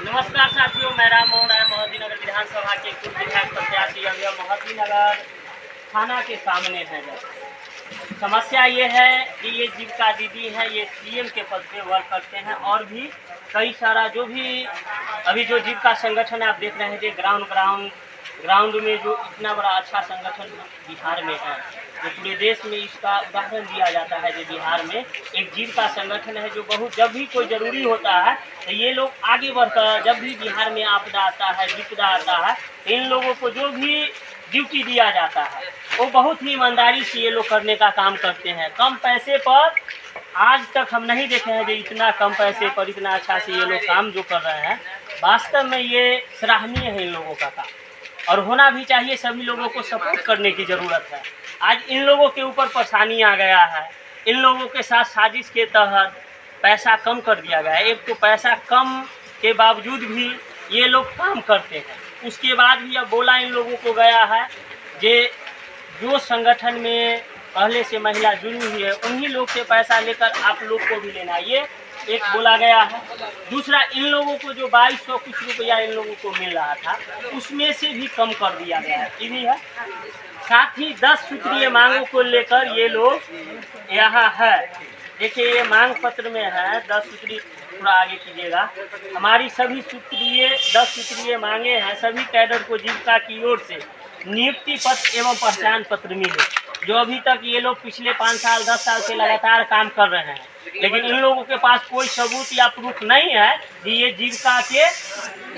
नमस्कार साथियों, मैं राम मोहन राय मोहद्दीनगर विधानसभा के पूर्व विधायक प्रत्याशी अब यह मोहद्दीनगर थाना के सामने है। समस्या ये है कि ये जीविका दीदी है, ये सीएम के पद पे वर्क करते हैं और भी कई सारा जो भी अभी जो जीविका संगठन आप देख रहे हैं जो ग्राउंड में जो इतना बड़ा अच्छा संगठन बिहार में है, जो पूरे देश में इसका उदाहरण दिया जाता है। जो बिहार में एक जीविका संगठन है जो बहुत जब भी कोई ज़रूरी होता है तो ये लोग आगे बढ़कर, जब भी बिहार में आपदा आता है, विपदा आता है, इन लोगों को जो भी ड्यूटी दिया जाता है वो बहुत ही ईमानदारी से ये लोग करने का काम करते हैं। कम पैसे पर आज तक हम नहीं देखे हैं जो इतना कम पैसे पर इतना अच्छा से ये लोग काम जो कर रहे हैं। वास्तव में ये सराहनीय है इन लोगों का काम, और होना भी चाहिए। सभी लोगों को सपोर्ट करने की ज़रूरत है। आज इन लोगों के ऊपर परेशानी आ गया है, इन लोगों के साथ साजिश के तहत पैसा कम कर दिया गया है। एक तो पैसा कम के बावजूद भी ये लोग काम करते हैं, उसके बाद भी अब बोला इन लोगों को गया है जो संगठन में पहले से महिला जुड़ी हुई है उन्हीं लोग से पैसा लेकर आप लोग को भी लेना, ये एक बोला गया है। दूसरा, इन लोगों को जो 2200 कुछ रुपया इन लोगों को मिल रहा था उसमें से भी कम कर दिया गया है, ये भी है। साथ ही 10 सूत्रीय मांगों को लेकर ये लोग यहाँ है। देखिए ये मांग पत्र में है 10 सूत्रीय, थोड़ा आगे कीजिएगा। हमारी सभी 10 सूत्रीय मांगे हैं। सभी कैडर को जीविका की ओर से नियुक्ति पत्र एवं पहचान पत्र मिले, जो अभी तक ये लोग पिछले 5 साल 10 साल से लगातार काम कर रहे हैं, लेकिन इन लोगों के पास कोई सबूत या प्रूफ नहीं है कि ये जीविका के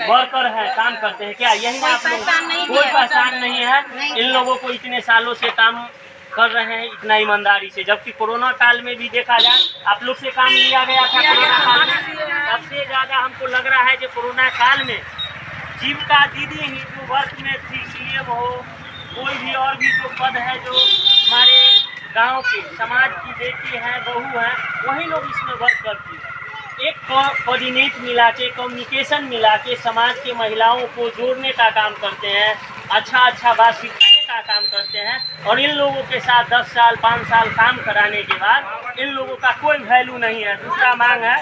वर्कर हैं, काम करते हैं। क्या यही ना आप लोग, कोई पहचान नहीं है। इन लोगों को इतने सालों से काम कर रहे हैं इतना ईमानदारी से, जबकि कोरोना काल में भी देखा जाए आप लोग से काम लिया गया था। कोरोना काल में सबसे ज़्यादा हमको लग रहा है कि कोरोना काल में जीविका दीदी ही जो वर्क में थी, सीएम हो, कोई भी और भी जो पद है, जो हमारे गांव के समाज की बेटी हैं, बहू हैं, वही लोग इसमें वर्क करती है। एक कोऑर्डिनेट मिला के, कम्युनिकेशन मिला के समाज के महिलाओं को जोड़ने का काम करते हैं, अच्छा बात सिखाने का काम करते हैं। और इन लोगों के साथ 10 साल 5 साल काम कराने के बाद इन लोगों का कोई वैल्यू नहीं है। दूसरा मांग है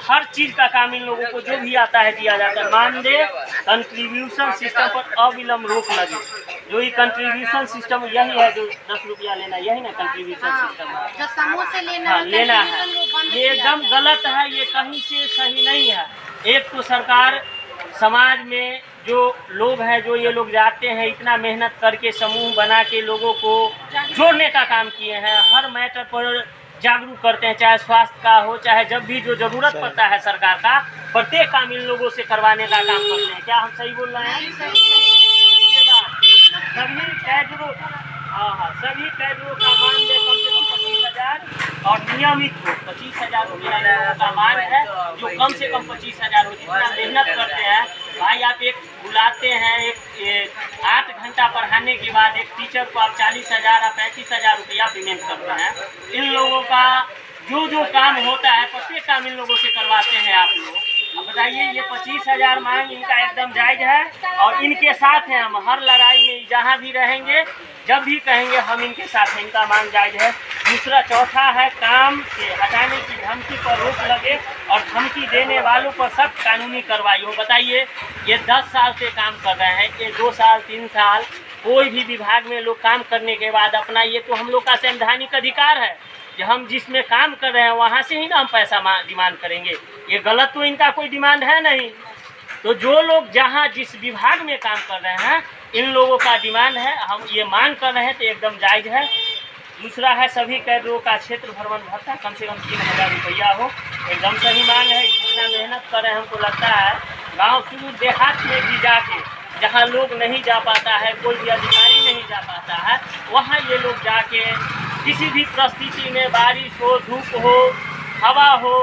हर चीज़ का काम इन लोगों को जो भी आता है दिया जाता है। मानदेय कंट्रीब्यूशन सिस्टम पर अविलंब रोक लगे। जो ये कंट्रीब्यूशन सिस्टम यही है, जो 10 रुपया लेना, यही ना कंट्रीब्यूशन सिस्टम है, जो समूह से लेना है। ये एकदम गलत है, ये कहीं से सही नहीं है। एक तो सरकार समाज में जो लोग हैं, जो ये लोग जाते हैं, इतना मेहनत करके समूह बना के लोगों को जोड़ने का काम किए हैं, हर मैटर पर जागरूक करते हैं, चाहे स्वास्थ्य का हो, चाहे जब भी जो ज़रूरत पड़ता है सरकार का, प्रत्येक काम इन लोगों से करवाने का काम करते हैं। क्या हम सही बोल रहे हैं? उसके बाद सभी कैडरों का मानदेय कम से कम 25,000 और नियमित हो 25,000 रुपया का मान है, जो कम से कम 25,000 हो। जितना मेहनत करते हैं भाई, आप एक बुलाते हैं, एक 8 घंटा पढ़ाने के बाद एक टीचर को आप 40,000 या 35,000 रुपया पेमेंट करते हैं। इन लोगों का जो काम होता है प्रत्येक काम इन लोगों से करवाते हैं आप लोग। अब बताइए, ये 25,000 मांग इनका एकदम जायज़ है, और इनके साथ हैं हम हर लड़ाई में, जहाँ भी रहेंगे, जब भी कहेंगे हम इनके साथ हैं। इनका मांग जायज़ है। दूसरा, चौथा है काम से हटाने की धमकी पर रोक लगे और धमकी देने वालों पर सख्त कानूनी कार्रवाई हो। बताइए, ये 10 साल से काम कर रहे हैं, ये 2 साल 3 साल कोई भी विभाग में लोग काम करने के बाद अपना, ये तो हम लोग का संवैधानिक अधिकार है कि हम जिसमें काम कर रहे हैं वहाँ से ही ना हम पैसा डिमांड करेंगे। ये गलत तो इनका कोई डिमांड है नहीं। तो जो लोग जहाँ जिस विभाग में काम कर रहे हैं, इन लोगों का डिमांड है, हम ये मांग कर रहे हैं, तो एकदम जायज़ है। दूसरा है सभी कैडरों का क्षेत्र भ्रमण भत्ता कम से कम 3,000 रुपया हो, एकदम सही मांग है। इतना मेहनत कर रहे हैं, हमको लगता है गाँव सुदूर देहात में भी जाके, जहाँ लोग नहीं जा पाता है, कोई भी अधिकारी नहीं जा पाता है, वहाँ ये लोग जाके किसी भी परिस्थिति में, बारिश हो, धूप हो, हवा हो,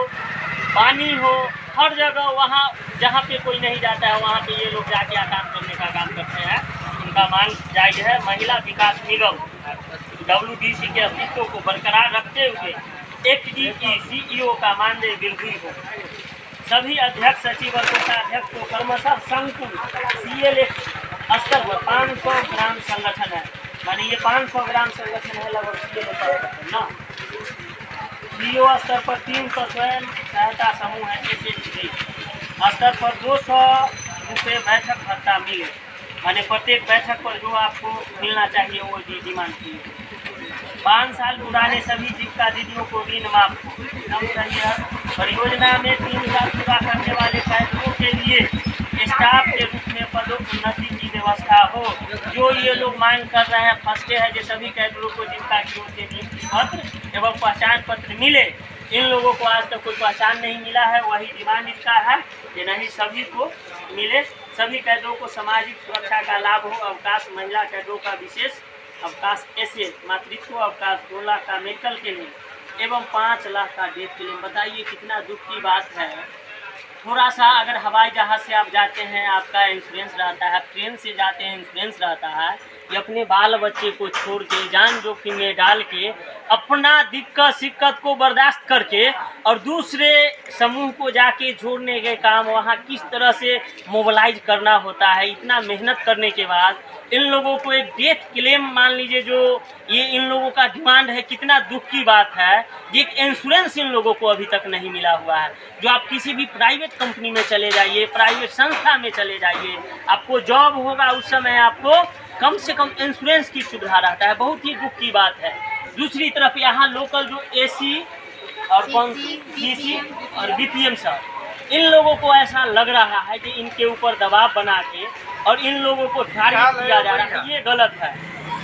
पानी हो, हर जगह वहाँ जहाँ पे कोई नहीं जाता है वहाँ पे ये लोग जाके काम करने का काम करते हैं। उनका मांग जायज़ है। महिला विकास निगम WDC के अस्तित्व को बरकरार रखते हुए HDE CEO का मानदेय वृद्धि हो। सभी अध्यक्ष सचिव और कोषाध्यक्ष को क्रमशः संकुल CLX स्तर पर 500 ग्राम संगठन है, मानी ये 500 ग्राम संगठन है लगभग ना। DO स्तर पर 300 स्वयं सहायता समूह है, SHG स्तर पर 200 रुपये बैठक भत्ता मिले, माने प्रत्येक बैठक पर जो आपको मिलना चाहिए वो डिमांड की। 5 साल पुराने सभी जीविका दीदियों को ऋण माफ हो। एकदम सही है। परियोजना में 3 साल पूरा करने वाले कैडरों के लिए स्टाफ के रूप में पदोन्नति की व्यवस्था हो। जो ये लोग मांग कर रहे हैं, फर्स्ट है जो सभी कैडरों को जीविका की ओर से नियुक्ति पत्र एवं पहचान पत्र मिले। इन लोगों को आज तक कोई पहचान नहीं मिला है, वही डिमांड इनका है कि नहीं सभी को मिले। सभी कैडरों को सामाजिक सुरक्षा का लाभ हो। अवकाश महिला कैडरों का विशेष अवकाश, ऐसे मातृत्व अवकाश 2 लाख का मेडिकल के लिए एवं 5 लाख का डेथ के लिए। बताइए कितना दुख की बात है। थोड़ा सा अगर हवाई जहाज़ से आप जाते हैं आपका इंश्योरेंस रहता है, ट्रेन से जाते हैं इंश्योरेंस रहता है, ये अपने बाल बच्चे को छोड़ के जान जोखिम में डाल के अपना दिक्कत शिक्कत को बर्दाश्त करके और दूसरे समूह को जाके जोड़ने के काम वहाँ किस तरह से मोबिलाइज करना होता है। इतना मेहनत करने के बाद इन लोगों को एक डेथ क्लेम मान लीजिए जो ये इन लोगों का डिमांड है, कितना दुख की बात है। ये इंश्योरेंस इन लोगों को अभी तक नहीं मिला हुआ है। जो आप किसी भी प्राइवेट कंपनी में चले जाइए, प्राइवेट संस्था में चले जाइए, आपको जॉब होगा उस समय आपको कम से कम इंश्योरेंस की सुविधा रहता है। बहुत ही दुख की बात है। दूसरी तरफ यहाँ लोकल जो एसी और सीसी और बीपीएम सर, इन लोगों को ऐसा लग रहा है कि इनके ऊपर दबाव बना के और इन लोगों को टारगेट किया जा रहा है। ये गलत है।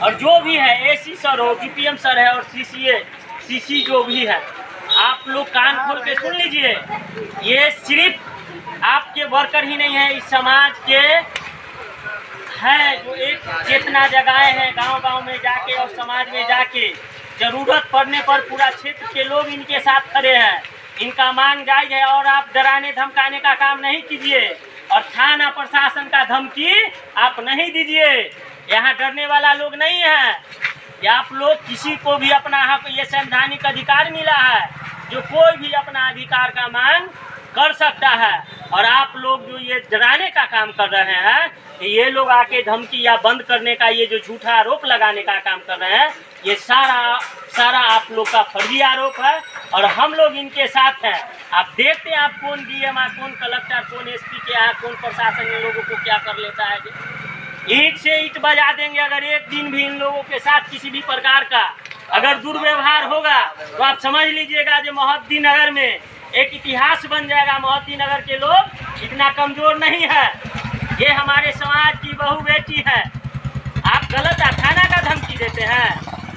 और जो भी है एसी सर हो, बीपीएम सर है और सीसी जो भी है, आप लोग कान खोल के सुन लीजिए। ये सिर्फ आपके वर्कर ही नहीं है, इस समाज के है जो एक चेतना जगाए हैं गांव-गांव में जाके और समाज में जाके। जरूरत पड़ने पर पूरा क्षेत्र के लोग इनके साथ खड़े हैं। इनका मांग जायज है और आप डराने धमकाने का काम नहीं कीजिए और थाना प्रशासन का धमकी आप नहीं दीजिए। यहाँ डरने वाला लोग नहीं है। या आप लोग किसी को भी अपना हक, ये संवैधानिक अधिकार मिला है जो कोई भी अपना अधिकार का मांग कर सकता है। और आप लोग जो ये डराने का काम कर रहे हैं, ये लोग आके धमकी या बंद करने का ये जो झूठा आरोप लगाने का काम कर रहे हैं, ये सारा आप लोग का फर्जी आरोप है और हम लोग इनके साथ हैं। आप देखते हैं आप कौन डीएम, कौन कलेक्टर, कौन एसपी के यहाँ कौन प्रशासन इन लोगों को क्या कर लेता है। ईंट से ईंट बजा देंगे। अगर एक दिन भी इन लोगों के साथ किसी भी प्रकार का अगर दुर्व्यवहार होगा तो आप समझ लीजिएगा जो मोहद्दी नगर में एक इतिहास बन जाएगा। मोहद्दी नगर के लोग इतना कमजोर नहीं है। ये हमारे समाज की बहू बेटी है। आप गलत थाना का धमकी देते हैं,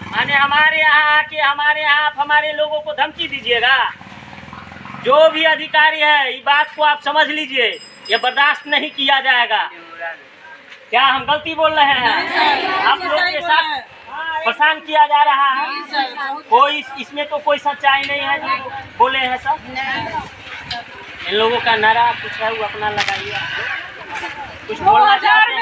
माने हमारे यहाँ आके हमारे यहाँ आप हमारे लोगों को धमकी दीजिएगा। जो भी अधिकारी है इस बात को आप समझ लीजिए, ये बर्दाश्त नहीं किया जाएगा। क्या हम गलती बोल रहे हैं? आप लोग के साथ परेशान किया जा रहा है। कोई इसमें तो कोई सच्चाई नहीं है जो बोले हैं सब। इन लोगों का नारा कुछ है वो अपना लगाइए। कुछ बोलना चाहते हैं?